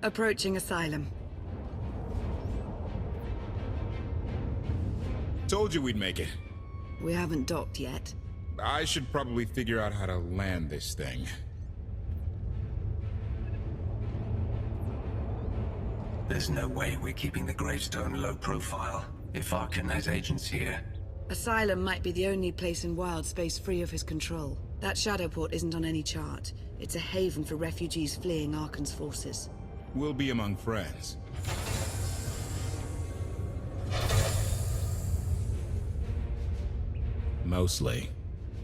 Approaching Asylum. Told you we'd make it. We haven't docked yet. I should probably figure out how to land this thing. There's no way we're keeping the gravestone low profile. If Arcanite agent's here. Asylum might be the only place in wild space free of his control. That shadow port isn't on any chart. It's a haven for refugees fleeing Arcan's forces. We'll be among friends. Mostly.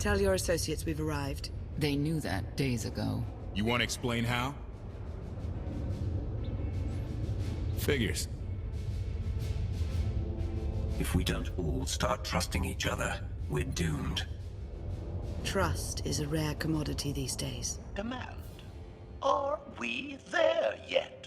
Tell your associates we've arrived. They knew that days ago. You want to explain how? Figures. If we don't all start trusting each other, we're doomed. Trust is a rare commodity these days. Command. Are we there yet?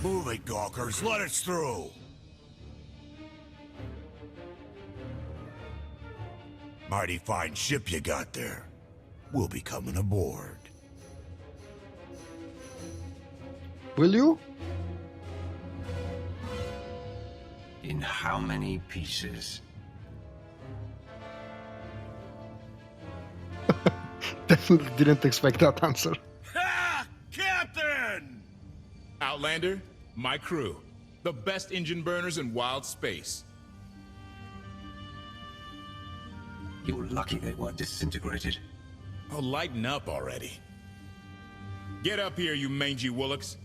Move it, Gawkers. Let us through. Mighty fine ship you got there. We'll be coming aboard. Will you? In how many pieces? Definitely didn't expect that answer. Ha! Captain! Outlander, my crew. The best engine burners in wild space. You're lucky they weren't disintegrated. Oh, lighten up already. Get up here, you mangy WULKKs.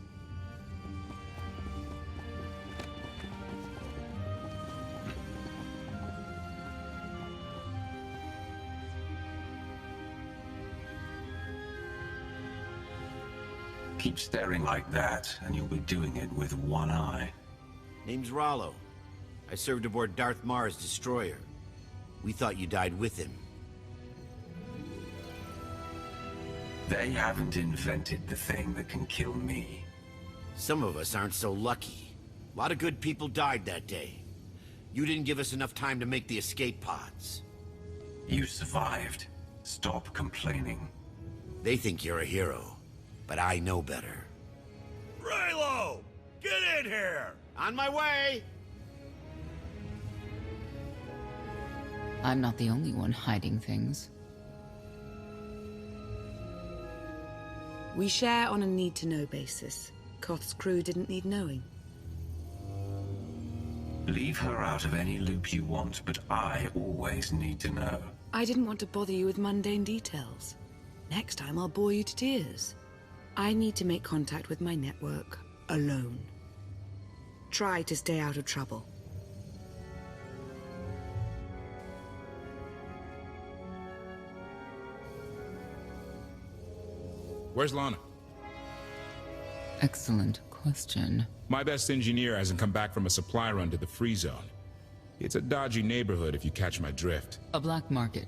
Keep staring like that, and you'll be doing it with one eye. Name's Rollo. I served aboard Darth Marr's destroyer. We thought you died with him. They haven't invented the thing that can kill me. Some of us aren't so lucky. A lot of good people died that day. You didn't give us enough time to make the escape pods. You survived. Stop complaining. They think you're a hero, but I know better. Raylo! Get in here! On my way! I'm not the only one hiding things. We share on a need-to-know basis. Koth's crew didn't need knowing. Leave her out of any loop you want, but I always need to know. I didn't want to bother you with mundane details. Next time I'll bore you to tears. I need to make contact with my network, alone. Try to stay out of trouble. Where's Lana? Excellent question. My best engineer hasn't come back from a supply run to the free zone. It's a dodgy neighborhood if you catch my drift. A black market.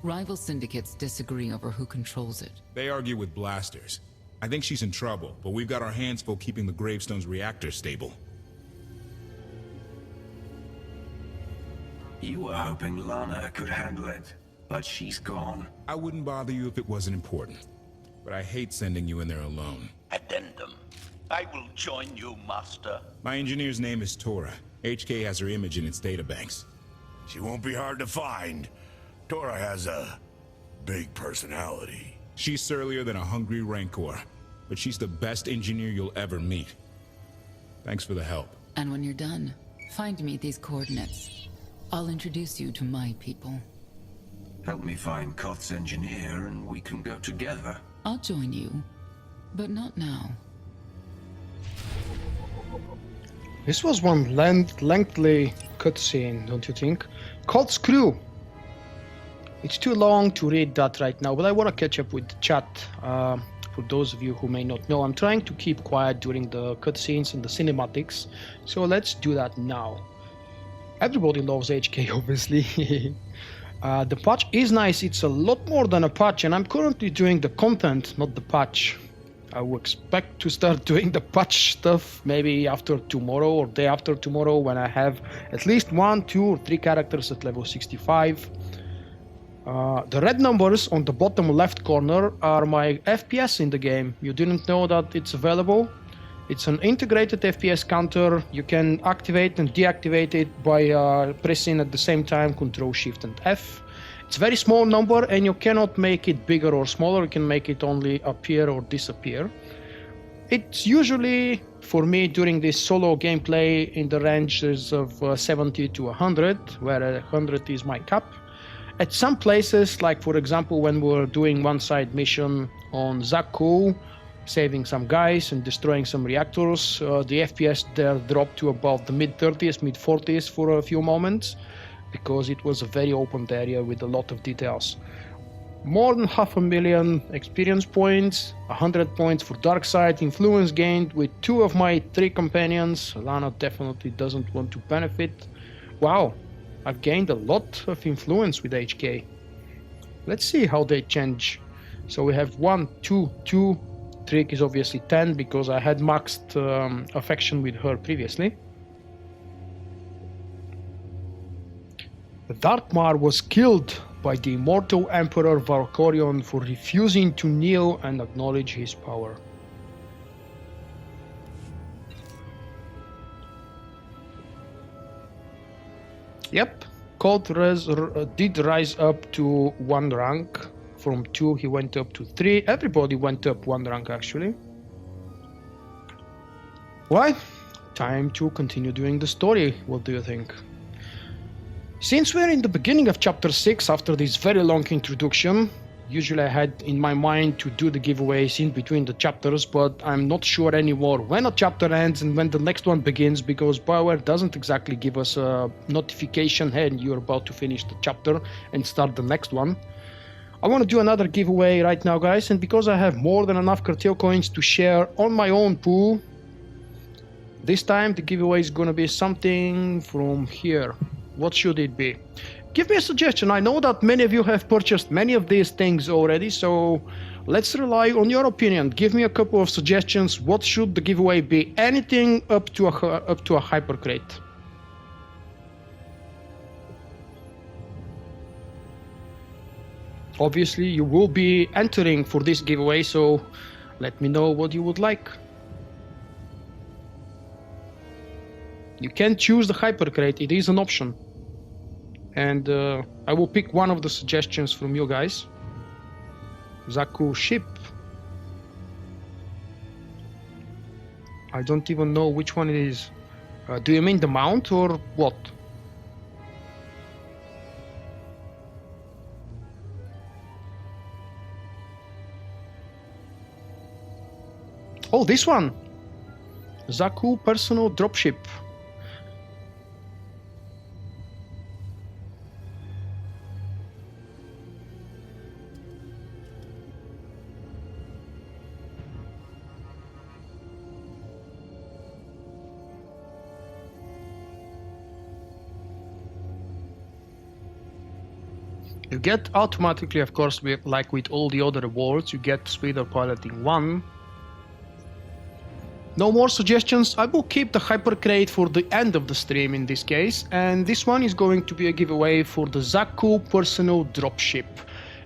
Rival syndicates disagree over who controls it. They argue with blasters. I think she's in trouble, but we've got our hands full keeping the Gravestone's reactor stable. You were hoping Lana could handle it, but she's gone. I wouldn't bother you if it wasn't important, but I hate sending you in there alone. Addendum. I will join you, Master. My engineer's name is Tora. HK has her image in its databanks. She won't be hard to find. Tora has a big personality. She's surlier than a hungry rancor, but she's the best engineer you'll ever meet. Thanks for the help. And when you're done, find me these coordinates. I'll introduce you to my people. Help me find Koth's engineer and we can go together. I'll join you, but not now. This was one lengthy cutscene, don't you think? Koth's crew. It's too long to read that right now, but I want to catch up with the chat. For those of you who may not know, I'm trying to keep quiet during the cutscenes and the cinematics, so let's do that now. Everybody loves HK, obviously. The patch is nice. It's a lot more than a patch, and I'm currently doing the content, not the patch. I will expect to start doing the patch stuff maybe after tomorrow or day after tomorrow, when I have at least 1, 2, or 3 characters at level 65. The red numbers on the bottom left corner are my FPS in the game. You didn't know that it's available? It's an integrated FPS counter. You can activate and deactivate it by pressing at the same time Ctrl Shift and F. It's a very small number and you cannot make it bigger or smaller. You can make it only appear or disappear. It's usually, for me, during this solo gameplay, in the ranges of 70 to 100, where 100 is my cap. At some places, like for example when we're doing one side mission on Zaku, saving some guys and destroying some reactors, the FPS there dropped to about the mid-30s, mid-40s for a few moments, because it was a very open area with a lot of details. More than 500,000 experience points, 100 points for dark side, influence gained with 2 of my 3 companions. Lana definitely doesn't want to benefit. Wow, I've gained a lot of influence with HK. Let's see how they change. So we have 1, 2, 2. Trick is obviously 10 because I had maxed affection with her previously. Darkmar was killed by the immortal Emperor Valkorion for refusing to kneel and acknowledge his power. Yep, Koth did rise up to 1 rank. From 2 he went up to 3. Everybody went up 1 rank actually. Well, time to continue doing the story. What do you think? Since we're in the beginning of chapter 6 after this very long introduction, usually I had in my mind to do the giveaways in between the chapters, but I'm not sure anymore when a chapter ends and when the next one begins, because BioWare doesn't exactly give us a notification, hey, you're about to finish the chapter and start the next one. I want to do another giveaway right now, guys, and because I have more than enough cartel coins to share on my own pool, this time the giveaway is gonna be something from here. What should it be? Give me a suggestion. I know that many of you have purchased many of these things already, so let's rely on your opinion. Give me a couple of suggestions. What should the giveaway be? Anything up to a hyper crate. Obviously, you will be entering for this giveaway, so let me know what you would like. You can choose the hyper crate. It is an option. And I will pick one of the suggestions from you guys. Zaku ship. I don't even know which one it is. Do you mean the mount or what? Oh, this one. Zaku personal dropship. You get automatically, of course, like with all the other awards, you get Speeder Piloting 1. No more suggestions. I will keep the Hypercrate for the end of the stream in this case, and this one is going to be a giveaway for the Zaku personal dropship.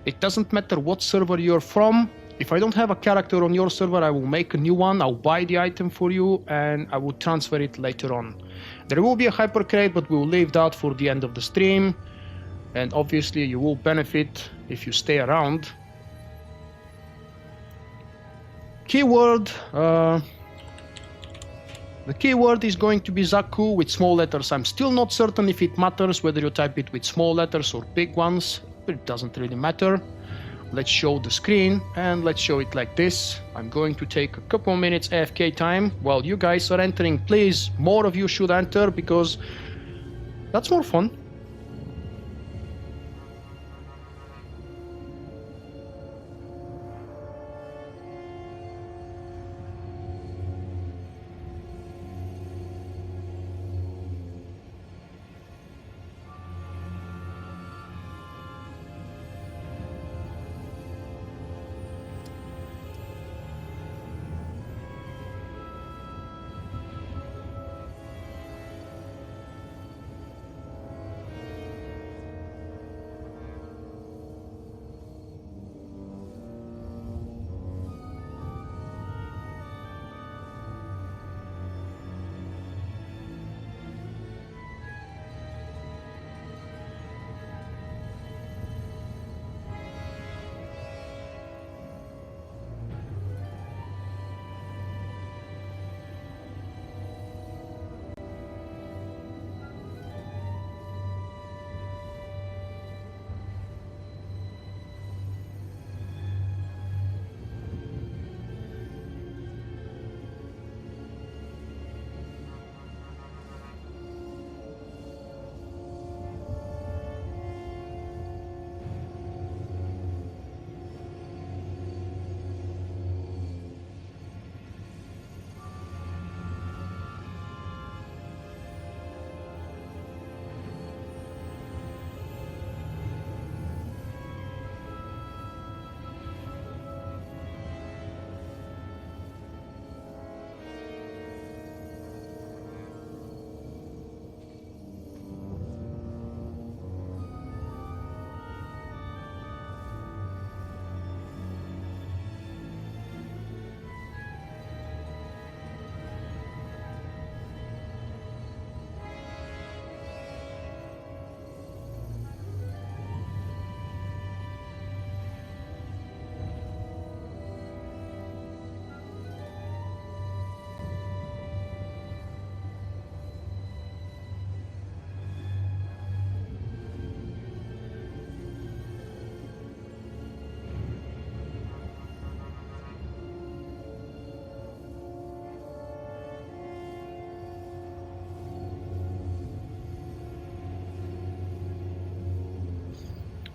It doesn't matter what server you're from. If I don't have a character on your server, I will make a new one, I'll buy the item for you, and I will transfer it later on. There will be a Hypercrate, but we'll leave that for the end of the stream. And obviously you will benefit if you stay around. Keyword. The keyword is going to be Zaku with small letters. I'm still not certain if it matters whether you type it with small letters or big ones, but it doesn't really matter. Let's show the screen, and let's show it like this. I'm going to take a couple minutes AFK time while you guys are entering. Please, more of you should enter because that's more fun.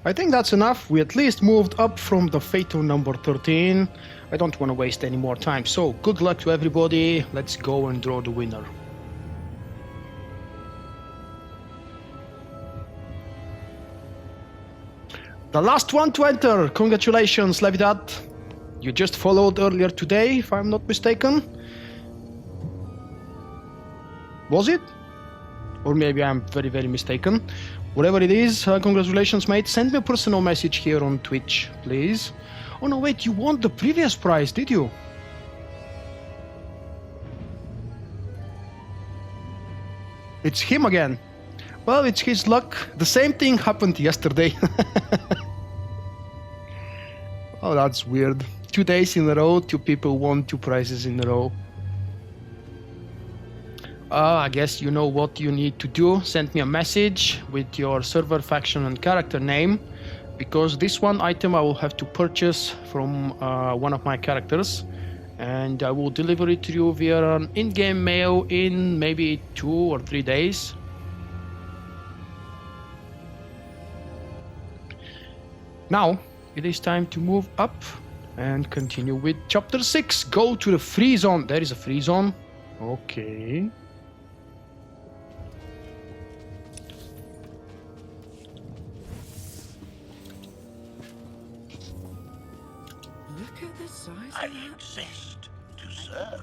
I think that's enough. We at least moved up from the fatal number 13. I don't want to waste any more time. So good luck to everybody. Let's go and draw the winner. The last one to enter. Congratulations, Levidat. You just followed earlier today, if I'm not mistaken. Was it? Or maybe I'm very, very mistaken. Whatever it is, congratulations, mate. Send me a personal message here on Twitch, please. Oh no, wait, you won the previous prize, did you? It's him again. Well, it's his luck. The same thing happened yesterday. Oh, that's weird. 2 days in a row, 2 people won 2 prizes in a row. I guess you know what you need to do. Send me a message with your server, faction, and character name, because this one item I will have to purchase from one of my characters, and I will deliver it to you via an in-game mail in maybe 2 or 3 days. Now, it is time to move up and continue with Chapter 6. Go to the free zone. There is a free zone. Okay. Look at the size I of that. exist to serve.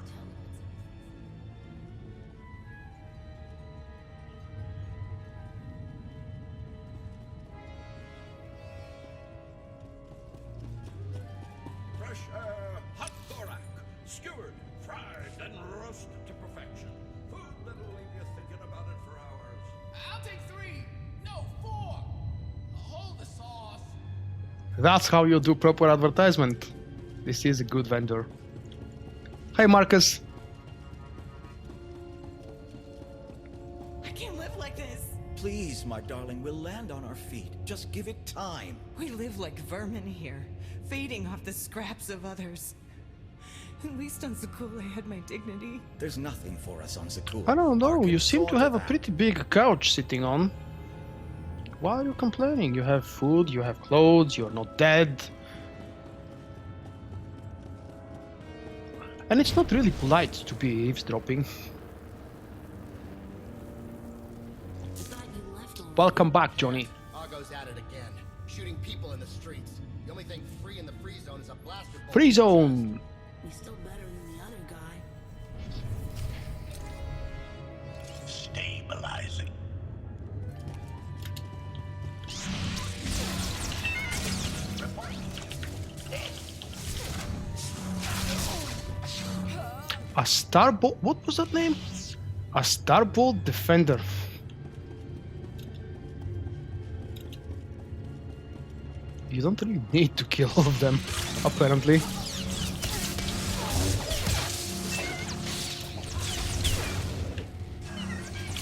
Fresh hot thorax, skewered, fried, and roasted to perfection. Food that'll leave you thinking about it for hours. I'll take 3. No, 4. Hold the sauce. That's how you do proper advertisement. This is a good vendor. Hi, Marcus. I can't live like this. Please, my darling, we'll land on our feet. Just give it time. We live like vermin here, feeding off the scraps of others. At least on Zakul I had my dignity. There's nothing for us on Zakul. I don't know, you seem to thought have of a that. pretty big couch sitting on. Why are you complaining? You have food, you have clothes, you're not dead. And it's not really polite to be eavesdropping. Welcome back, Johnny. Argo's at it again, shooting people in the streets. The only thing free in the free zone is a blaster bolt. Free zone! He's still better than the other guy. Stabilizing. A Starbolt? What was that name? A Starbolt Defender. You don't really need to kill all of them, apparently.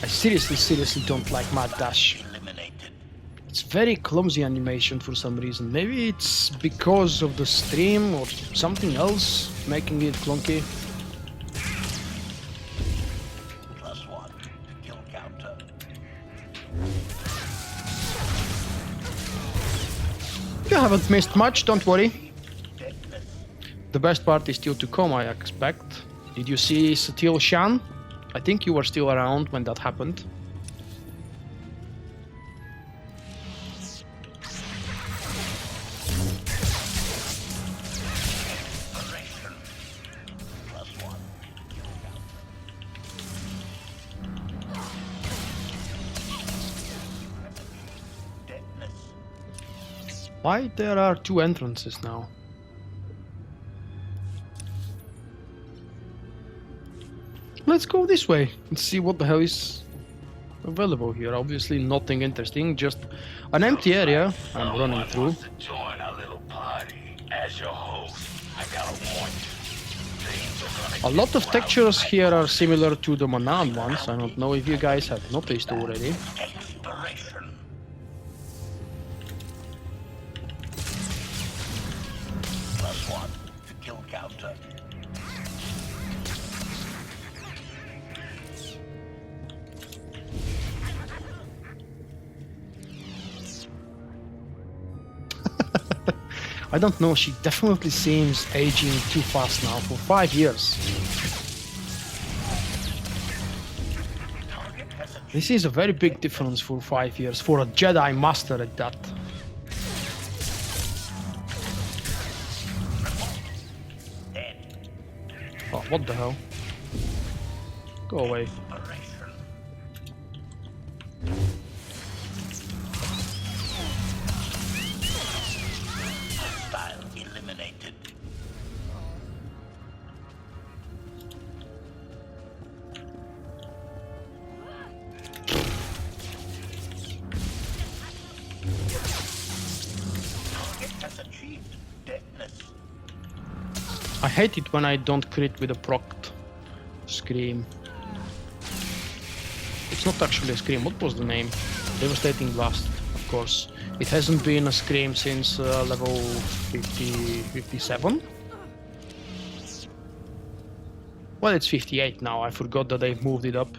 I seriously don't like Mad Dash. It's very clumsy animation for some reason. Maybe it's because of the stream or something else making it clunky. +1 kill counter. You haven't missed much, don't worry. The best part is still to come, I expect. Did you see Satil Shan? I think you were still around when that happened. Why there are 2 entrances now? Let's go this way and see what the hell is available here. Obviously nothing interesting, just an empty area I'm running through. Join our little party. As your host, I got a point. A lot of textures here are similar to the Manan ones. I don't know if you guys have noticed already. Exploration. +1 kill counter. I don't know, she definitely seems aging too fast now, for 5 years. This is a very big difference for 5 years, for a Jedi Master at that. Oh, what the hell? Go away. Hostile eliminated. Target has achieved deadness. I hate it when I don't crit with a procced scream. It's not actually a scream. What was the name? Devastating Blast, of course. It hasn't been a scream since level 57. Well, it's 58 now. I forgot that they've moved it up.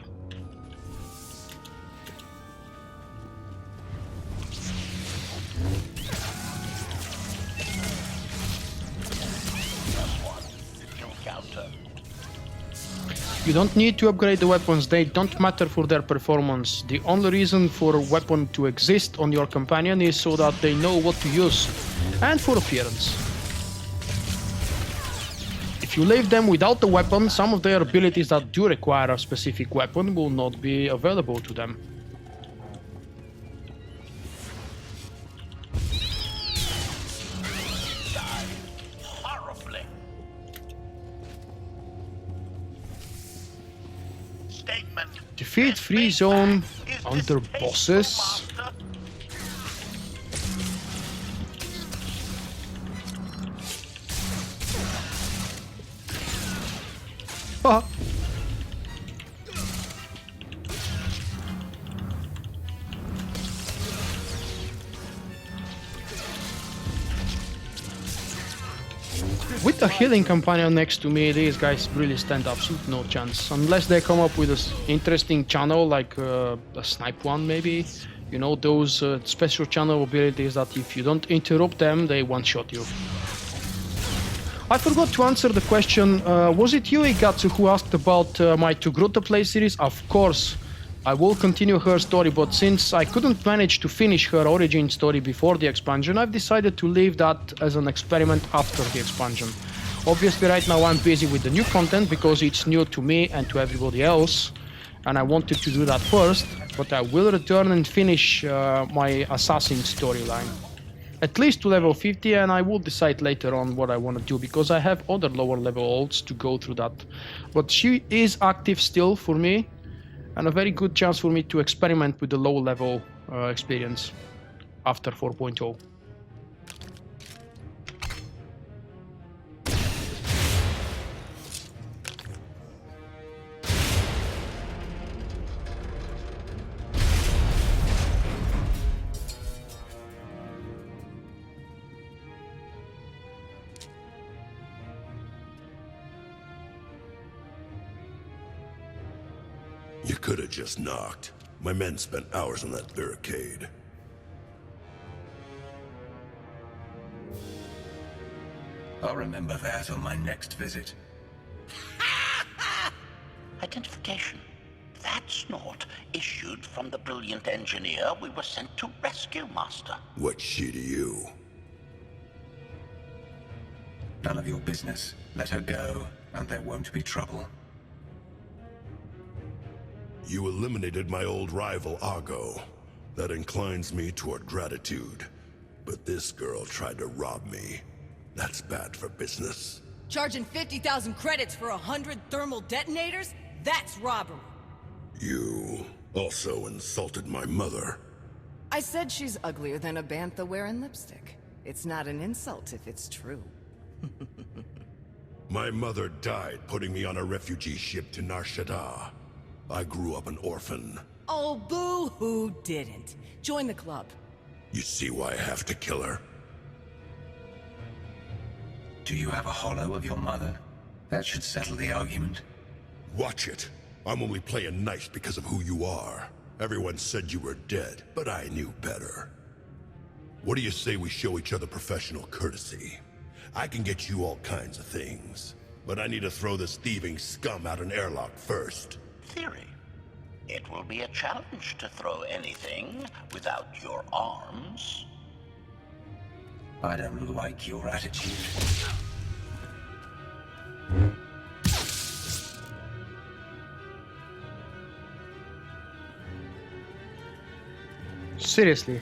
You don't need to upgrade the weapons, they don't matter for their performance. The only reason for a weapon to exist on your companion is so that they know what to use, and for appearance. If you leave them without the weapon, some of their abilities that do require a specific weapon will not be available to them. Horribly. Statement. Defeat free zone under bosses. With the healing companion next to me, these guys really stand absolute no chance. Unless they come up with an interesting channel, like a snipe one maybe. You know, those special channel abilities that if you don't interrupt them, they one-shot you. I forgot to answer the question, was it you, Igatsu, who asked about my To Grota play series? Of course, I will continue her story, but since I couldn't manage to finish her origin story before the expansion, I've decided to leave that as an experiment after the expansion. Obviously, right now I'm busy with the new content because it's new to me and to everybody else, and I wanted to do that first, but I will return and finish my assassin storyline. At least to level 50, and I will decide later on what I want to do, because I have other lower level ults to go through that. But she is active still for me, and a very good chance for me to experiment with the low level experience after 4.0. You could have just knocked. My men spent hours on that barricade. I'll remember that on my next visit. Identification. That's not issued from the brilliant engineer we were sent to rescue, Master. What's she to you? None of your business. Let her go, and there won't be trouble. You eliminated my old rival, Argo. That inclines me toward gratitude. But this girl tried to rob me. That's bad for business. Charging 50,000 credits for 100 thermal detonators? That's robbery. You also insulted my mother. I said she's uglier than a bantha wearing lipstick. It's not an insult if it's true. My mother died putting me on a refugee ship to Nar Shaddaa. I grew up an orphan. Oh, boo-hoo didn't. Join the club. You see why I have to kill her? Do you have a holo of your mother? That should settle the argument. Watch it. I'm only playing nice because of who you are. Everyone said you were dead, but I knew better. What do you say we show each other professional courtesy? I can get you all kinds of things, but I need to throw this thieving scum out an airlock first. Theory. It will be a challenge to throw anything without your arms. I don't like your attitude. Seriously,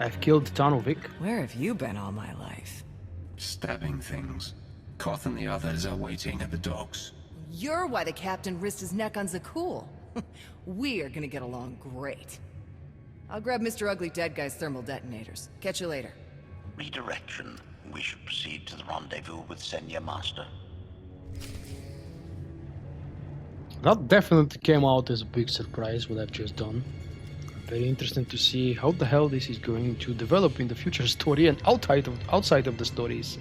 I've killed Tanovic. Where have you been all my life? Stabbing things. Koth and the others are waiting at the docks. You're why the captain risked his neck on Zakul. We're gonna get along great. I'll grab Mr. Ugly Dead Guy's thermal detonators. Catch you later. Redirection. We should proceed to the rendezvous with Senya, Master. That definitely came out as a big surprise, what I've just done. Very interesting to see how the hell this is going to develop in the future story and outside of the stories.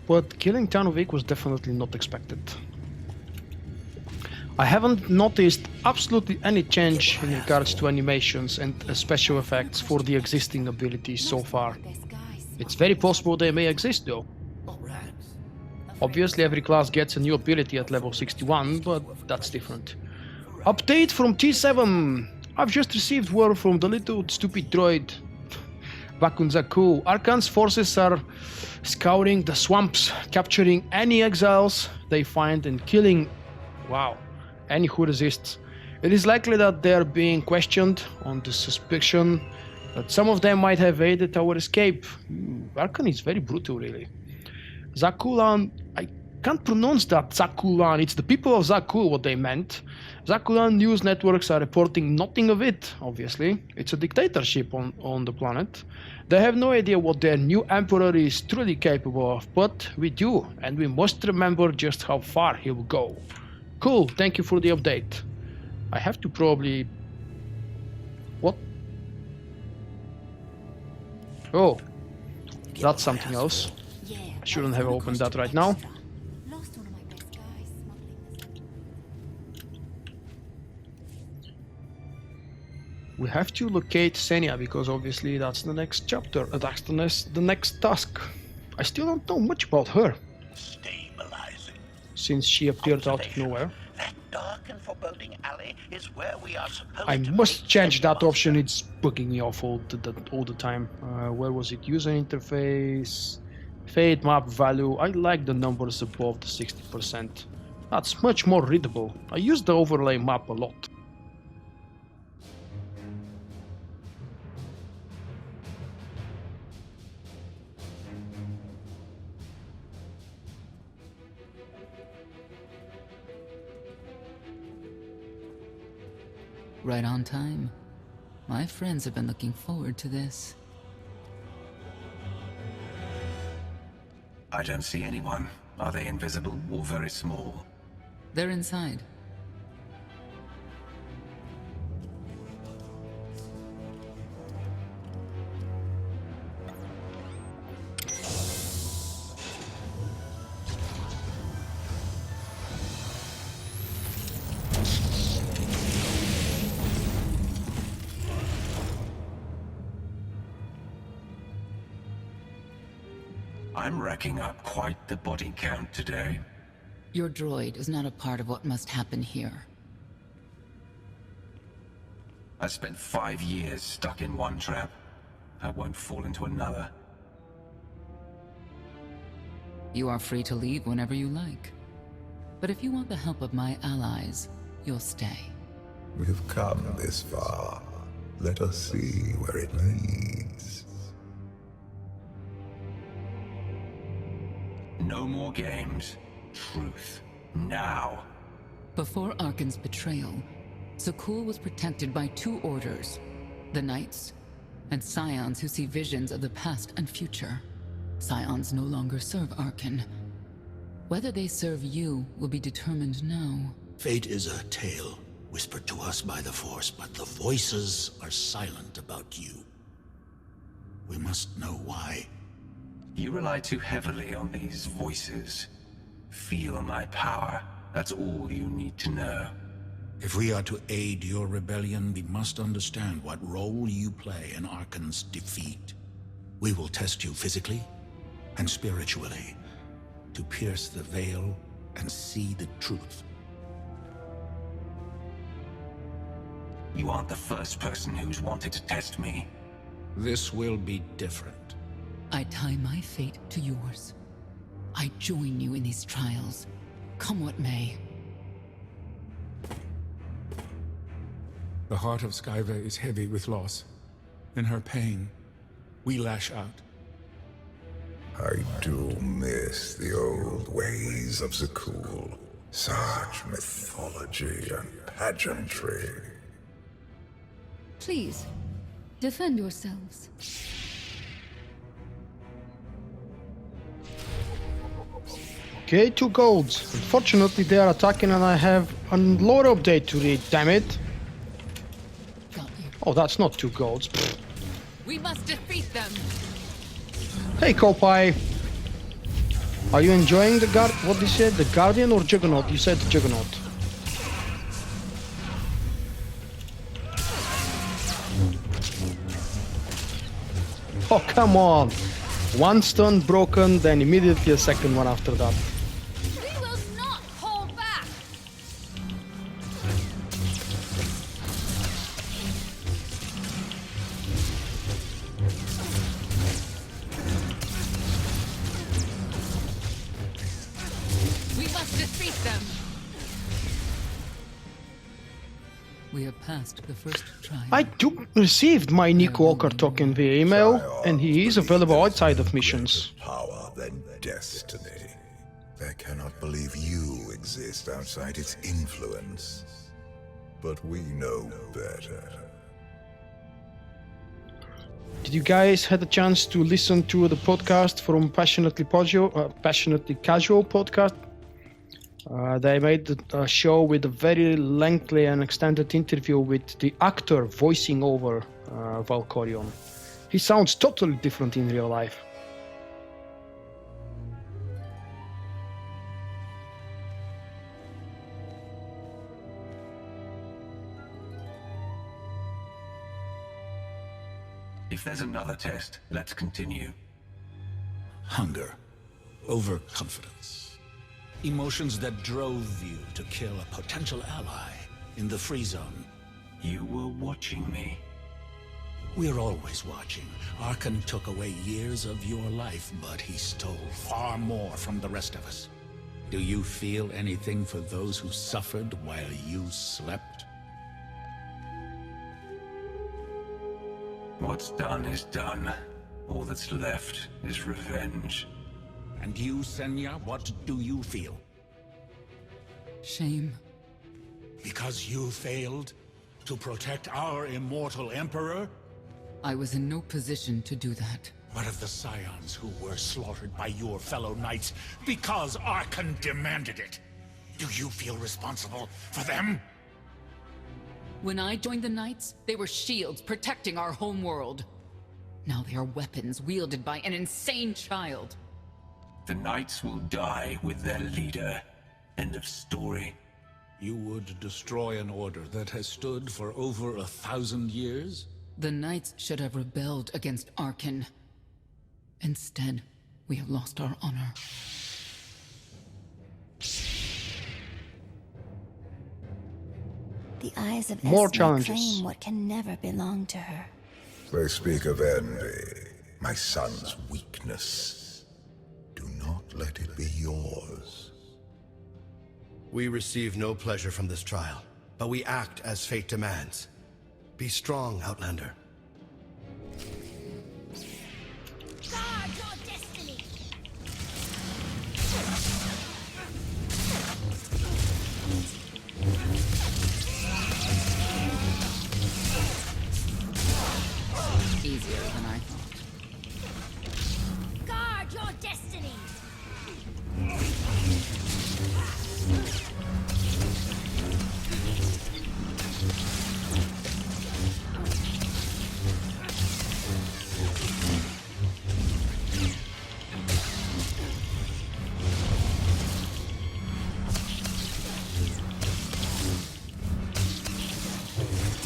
But killing Tanovic was definitely not expected. I haven't noticed absolutely any change in regards to animations and special effects for the existing abilities so far. It's very possible they may exist though. Obviously every class gets a new ability at level 61, but that's different. Update from T7! I've just received word from the little stupid droid. back on Zaku. Arkan's forces are scouring the swamps, capturing any exiles they find and killing, any who resists. It is likely that they are being questioned on the suspicion that some of them might have aided our escape. Arkan is very brutal, really. Zakulan, I can't pronounce that, Zakulan. It's the people of Zakul what they meant. Zakulan news networks are reporting nothing of it, obviously. It's a dictatorship on the planet. They have no idea what their new emperor is truly capable of, but we do, and we must remember just how far he will go. Cool, thank you for the update. I have to probably... What? Oh, that's something else. I shouldn't have opened that right now. We have to locate Senya because obviously that's the next chapter. That's the next task. I still don't know much about her. Stabilizing. Since she appeared out of nowhere. That dark and foreboding alley is where we are supposed I to must change that option. It's bugging me off all the time. Where was it? User interface, fade map value. I like the numbers above the 60%. That's much more readable. I use the overlay map a lot. Right on time. My friends have been looking forward to this. I don't see anyone. Are they invisible or very small? They're inside. I'm racking up quite the body count today. Your droid is not a part of what must happen here. I spent 5 years stuck in one trap. I won't fall into another. You are free to leave whenever you like. But if you want the help of my allies, you'll stay. We've come this far. Let us see where it leads. No more games. Truth. Now. Before Arkan's betrayal, Zakul was protected by 2 orders. The Knights, and Scions who see visions of the past and future. Scions no longer serve Arkan. Whether they serve you will be determined now. Fate is a tale whispered to us by the Force, but the voices are silent about you. We must know why. You rely too heavily on these voices. Feel my power. That's all you need to know. If we are to aid your rebellion, we must understand what role you play in Arkan's defeat. We will test you physically and spiritually to pierce the veil and see the truth. You aren't the first person who's wanted to test me. This will be different. I tie my fate to yours. I join you in these trials, come what may. The heart of Skyva is heavy with loss. In her pain, we lash out. I do miss the old ways of Zakul. Such mythology and pageantry. Please, defend yourselves. Okay, 2 golds. Unfortunately, they are attacking and I have a lore update to read, damn it. Oh, that's not 2 golds. Pfft. We must defeat them. Hey, Kopai. Are you enjoying the what you said? The Guardian or Juggernaut? You said Juggernaut. Oh, come on. 1 stun broken, then immediately a second one after that. We will not hold back. defeat them! We have passed the first trial. I do received my Nick Walker token via email, and he is available outside of missions. Power than destiny. I cannot believe you exist outside its influence. But we know better. Did you guys had a chance to listen to the podcast from Passionately Casual podcast? They made a show with a very lengthy and extended interview with the actor voicing over VULKK. He sounds totally different in real life. If there's another test, let's continue. Hunger. Overconfidence. Emotions that drove you to kill a potential ally in the free zone. You were watching me. We're always watching. Arkan took away years of your life, but he stole far more from the rest of us. Do you feel anything for those who suffered while you slept? What's done is done. All that's left is revenge. And you, Senya, what do you feel? Shame. Because you failed to protect our immortal Emperor? I was in no position to do that. What of the Scions who were slaughtered by your fellow knights because Arkan demanded it? Do you feel responsible for them? When I joined the Knights, they were shields protecting our homeworld. Now they are weapons wielded by an insane child. The Knights will die with their leader. End of story. You would destroy an order that has stood for over 1,000 years? The Knights should have rebelled against Arkan. Instead, we have lost our honor. The eyes of More Esme challenges. claim what can never belong to her. They speak of envy, my son's weakness. Do not let it be yours. We receive no pleasure from this trial, but we act as fate demands. Be strong, Outlander. Guard your destiny! Easier than I thought. Guard your destiny!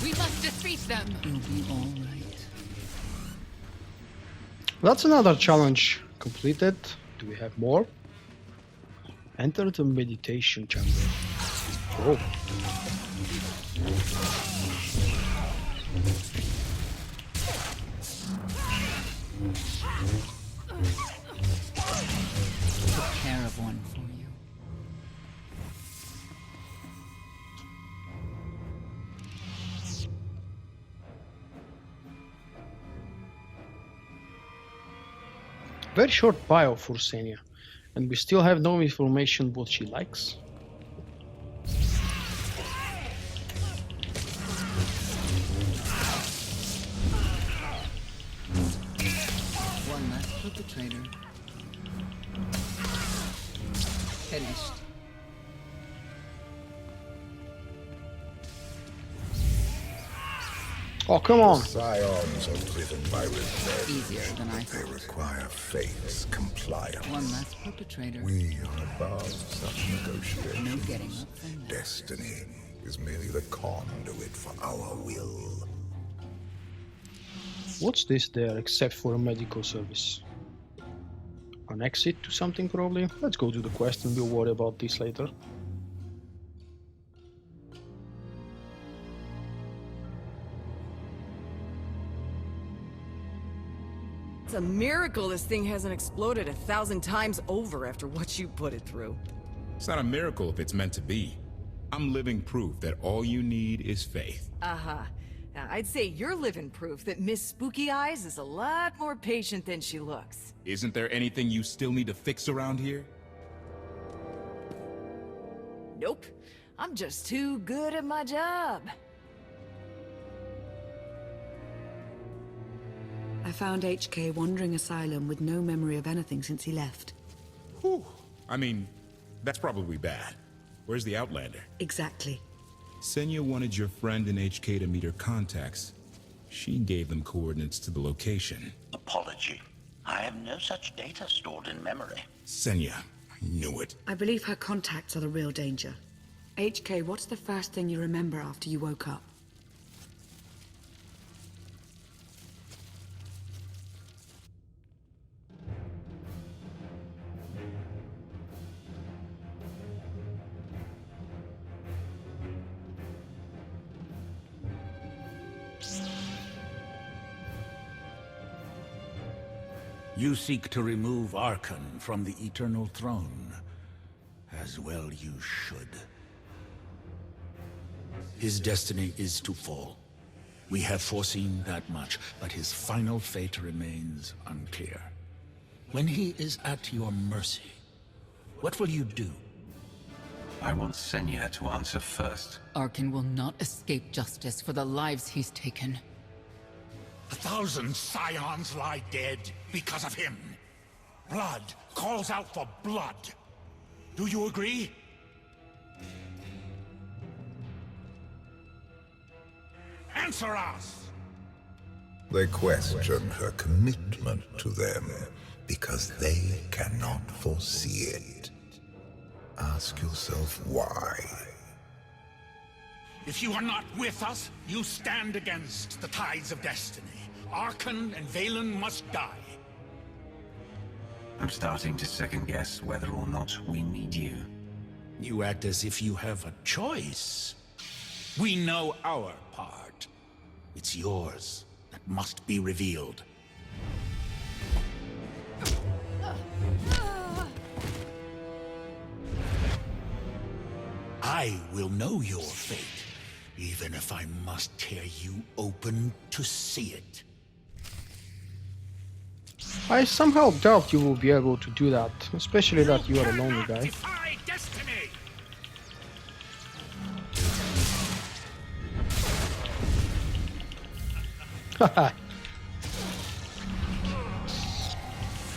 We must defeat them! You'll be all right. That's another challenge completed. Do we have more? Enter the meditation chamber. Oh. Took care of one for you. Very short bio for Senya, and we still have no information what she likes. One less perpetrator. Finished. Oh, come on. The Scions are driven by revenge. Easier than I They thought. require fate's compliance. One less perpetrator. We are above such negotiations. No getting up from that. Destiny is merely the conduit for our will. What's this there except for a medical service? An exit to something probably? Let's go do the quest and we'll worry about this later. It's a miracle this thing hasn't exploded 1,000 times over after what you put it through. It's not a miracle if it's meant to be. I'm living proof that all you need is faith. Uh-huh. Now, I'd say you're living proof that Miss Spooky Eyes is a lot more patient than she looks. Isn't there anything you still need to fix around here? Nope. I'm just too good at my job. I found HK wandering Asylum with no memory of anything since he left. Whew. I mean, that's probably bad. Where's the Outlander? Exactly. Senya wanted your friend in HK to meet her contacts. She gave them coordinates to the location. Apology. I have no such data stored in memory. Senya, I knew it. I believe her contacts are the real danger. HK, what's the first thing you remember after you woke up? You seek to remove Arkan from the Eternal Throne. As well you should. His destiny is to fall. We have foreseen that much, but his final fate remains unclear. When he is at your mercy, what will you do? I want Senya to answer first. Arkan will not escape justice for the lives he's taken. 1,000 scions lie dead because of him. Blood calls out for blood. Do you agree? Answer us! They question her commitment to them because they cannot foresee it. Ask yourself why. If you are not with us, you stand against the tides of destiny. Arkan and Valen must die. I'm starting to second-guess whether or not we need you. You act as if you have a choice. We know our part. It's yours that must be revealed. I will know your fate, even if I must tear you open to see it. I somehow doubt you will be able to do that, especially that you are a lonely guy. Defy destiny! Haha.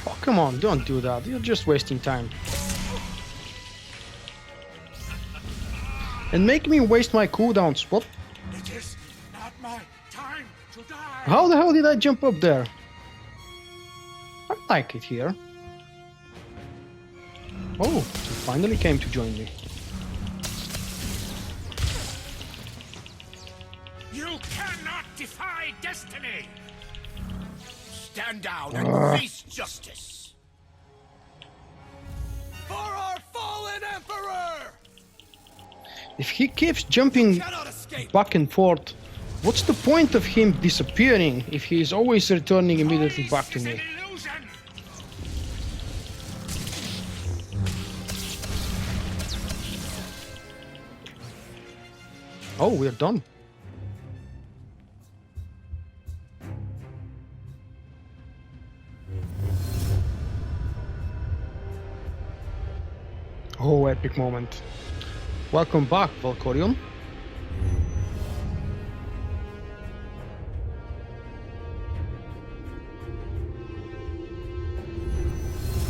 Oh, come on, don't do that. You're just wasting time. And make me waste my cooldowns. What? It is not my time to die. How the hell did I jump up there? I like it here. Oh, he finally came to join me. You cannot defy destiny! Stand down and face justice! For our fallen Emperor! If he keeps jumping back and forth, what's the point of him disappearing if he is always returning immediately back to me? Oh, we're done. Oh, epic moment. Welcome back, Valkorion.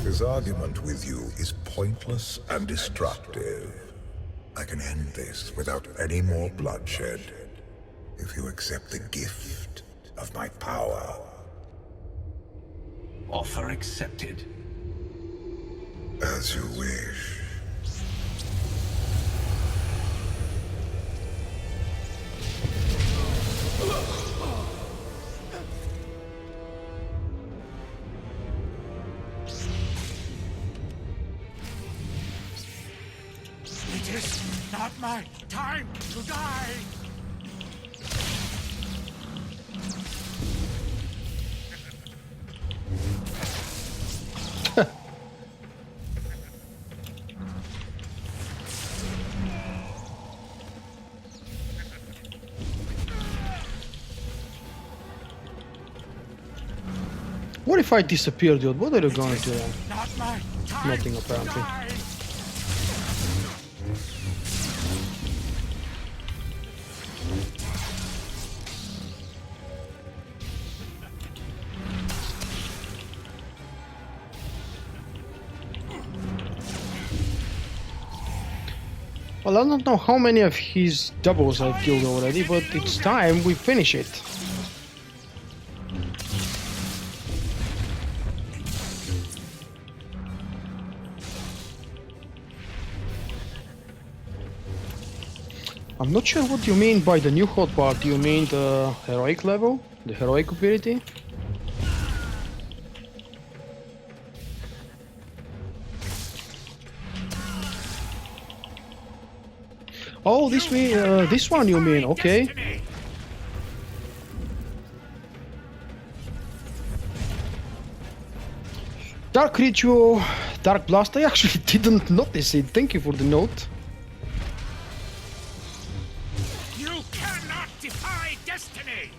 His argument with you is pointless and destructive. I can end this without any more bloodshed, if you accept the gift of my power. Offer accepted. As you wish. It is not my time to die! if I disappear, dude? What are you going to do? Not my time. Nothing, apparently. Well, I don't know how many of his doubles I've killed already, but it's time we finish it. I'm not sure what you mean by the new hot part. Do you mean the heroic level? The heroic ability? Oh, this one you mean, okay. Dark Ritual, Dark Blast, I actually didn't notice it. Thank you for the note. You cannot defy destiny.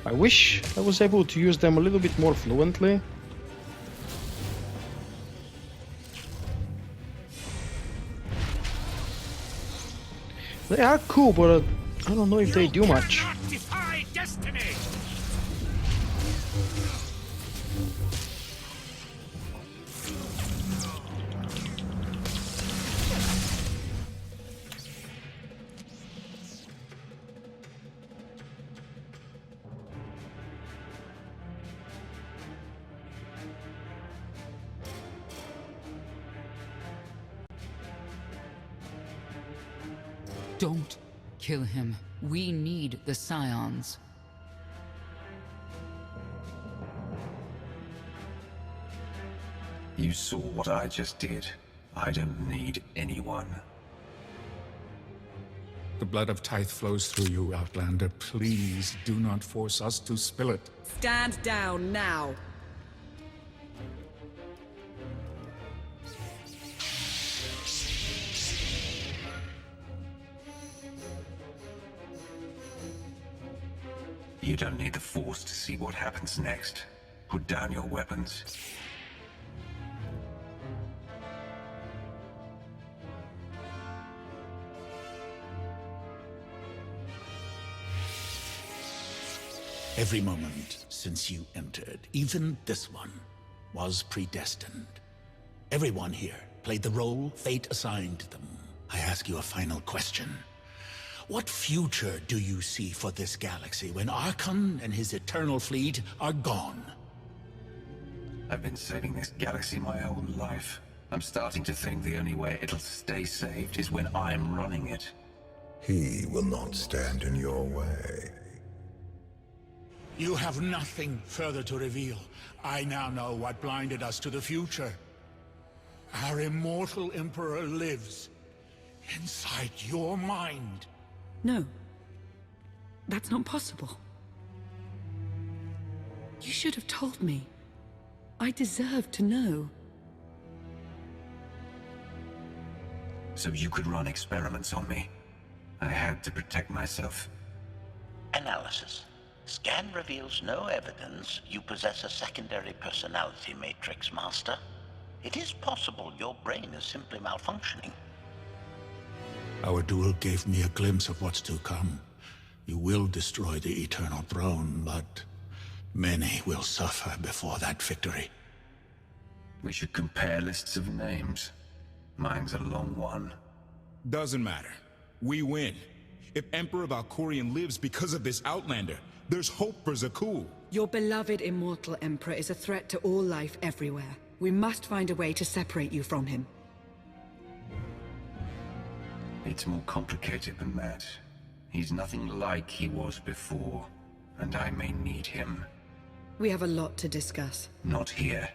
I wish I was able to use them a little bit more fluently. They are cool, but I don't know if they do much. Defy destiny. Don't kill him. We need the Scions. You saw what I just did. I don't need anyone. The blood of Tithe flows through you, Outlander. Please do not force us to spill it. Stand down now. You don't need the Force to see what happens next. Put down your weapons. Every moment since you entered, even this one, was predestined. Everyone here played the role fate assigned them. I ask you a final question. What future do you see for this galaxy when Archon and his eternal fleet are gone? I've been saving this galaxy my whole life. I'm starting to think the only way it'll stay saved is when I'm running it. He will not stand in your way. You have nothing further to reveal. I now know what blinded us to the future. Our immortal Emperor lives inside your mind. No. That's not possible. You should have told me. I deserve to know. So you could run experiments on me. I had to protect myself. Analysis. Scan reveals no evidence you possess a secondary personality matrix, Master. It is possible your brain is simply malfunctioning. Our duel gave me a glimpse of what's to come. You will destroy the Eternal Throne, but many will suffer before that victory. We should compare lists of names. Mine's a long one. Doesn't matter. We win. If Emperor Valkorion lives because of this Outlander, there's hope for Zakul. Your beloved immortal Emperor is a threat to all life everywhere. We must find a way to separate you from him. It's more complicated than that. He's nothing like he was before, and I may need him. We have a lot to discuss. Not here.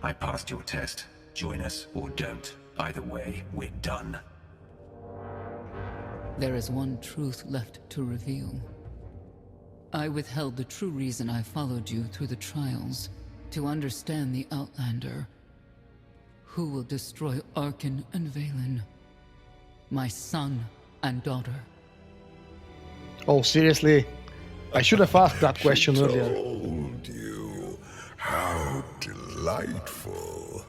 I passed your test. Join us or don't. Either way, we're done. There is one truth left to reveal. I withheld the true reason I followed you through the trials, to understand the Outlander, who will destroy Arkin and Valen, my son and daughter. Oh, seriously? I should have asked that question earlier. Told you. How delightful.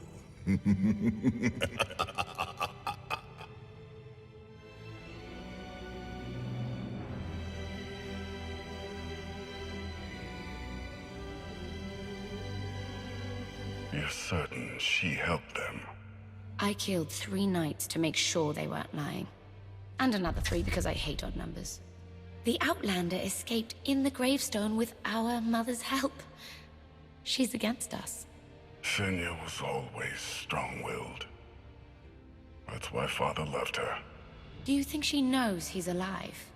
You're certain she helped them? I killed 3 knights to make sure they weren't lying. And another 3 because I hate odd numbers. The Outlander escaped in the gravestone with our mother's help. She's against us. Senya was always strong-willed. That's why Father loved her. Do you think she knows he's alive?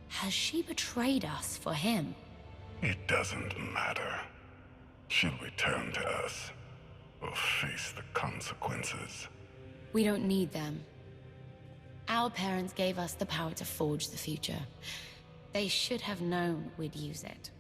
Has she betrayed us for him? It doesn't matter. She'll return to us. We'll face the consequences. We don't need them. Our parents gave us the power to forge the future. They should have known we'd use it.